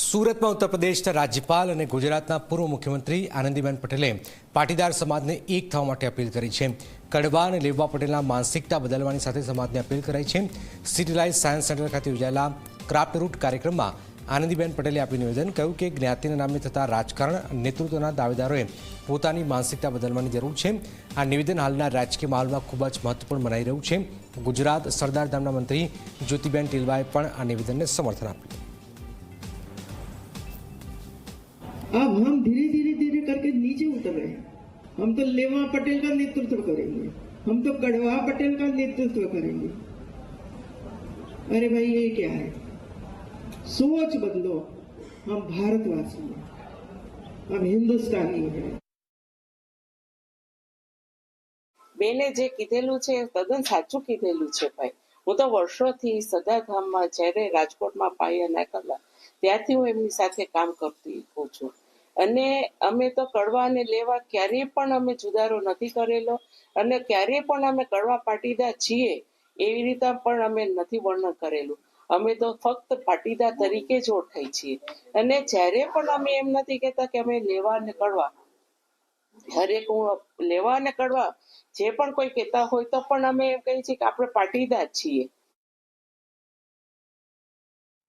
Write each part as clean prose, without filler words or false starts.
સુરતમાં ઉત્તર પ્રદેશના રાજ્યપાલ અને ગુજરાતના પૂર્વ મુખ્યમંત્રી આનંદીબેન પટેલે પાટીદાર સમાજને એક થવા માટે અપીલ કરી છે. કડવા અને લેવા પટેલના માનસિકતા બદલવાની સાથે સમાજને અપીલ કરાઈ છે. સિટીલાઇઝ સાયન્સ સેન્ટર ખાતે યોજાયેલા ક્રાફ્ટ રૂટ કાર્યક્રમમાં આનંદીબેન પટેલે આપ્યું નિવેદન. કહ્યું કે જ્ઞાતિના નામે થતા રાજકારણ નેતૃત્વના દાવેદારોએ પોતાની માનસિકતા બદલવાની જરૂર છે. આ નિવેદન હાલના રાજકીય માહોલમાં ખૂબ જ મહત્વપૂર્ણ મનાઈ રહ્યું છે. ગુજરાત સરદાર ધામના મંત્રી જ્યોતિબેન ટીલવાએ પણ આ નિવેદનને સમર્થન આપ્યું. अब हम धीरे धीरे धीरे करके नीचे उतर रहे हैं. हम तो लेवा पटेल का नेतृत्व करेंगे, हम तो कड़वा पटेल का नेतृत्व करेंगे. अरे भाई ये क्या है? सोच बदलो. हम भारतवासी हैं, हम हिंदुस्तानी हैं. બેને જે કીધેલું છે તદ્દન સાચું કીધેલું છે ભાઈ. હું તો વર્ષોથી સદાધામમાં જ્યારે રાજકોટમાં પાયા નાખેલા ત્યારથી હું એમની સાથે કામ કરતી હોઉં છું. અને અમે તો કડવા અને લેવા ક્યારેય પણ અમે જુદારો નથી કરેલો અને ક્યારેય પણ અમે કડવા પાટીદાર છીએ એવી રીતે પણ અમે નથી વર્ણન કરેલું. અમે તો ફક્ત પાટીદાર તરીકે જ ઓળખાય છીએ. અને જ્યારે પણ અમે એમ નથી કહેતા કે અમે લેવા અને કડવા, હરેક હું લેવા અને કડવા જે પણ કોઈ કહેતા હોય તો પણ અમે એમ કહીએ છીએ કે આપણે પાટીદાર છીએ.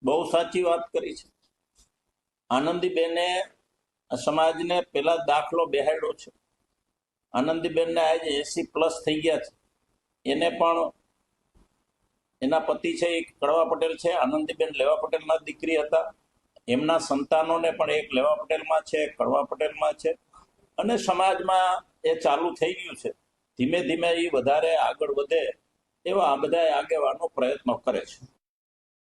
બહુ સાચી વાત કરી છે આનંદીબેને. સમાજને પેલા દાખલો બેહાડ્યો છે. આનંદીબેનને આજે 80+ થઈ ગયા છે. એને પણ એના પતિ છે એક કડવા પટેલ છે, આનંદીબેન લેવા પટેલના દીકરી હતા. એમના સંતાનોને પણ એક લેવા પટેલમાં છે, એક કડવા પટેલમાં છે. અને સમાજમાં એ ચાલુ થઈ ગયું છે. ધીમે ધીમે એ વધારે આગળ વધે એવા આ બધા આગેવાનો પ્રયત્નો કરે છે.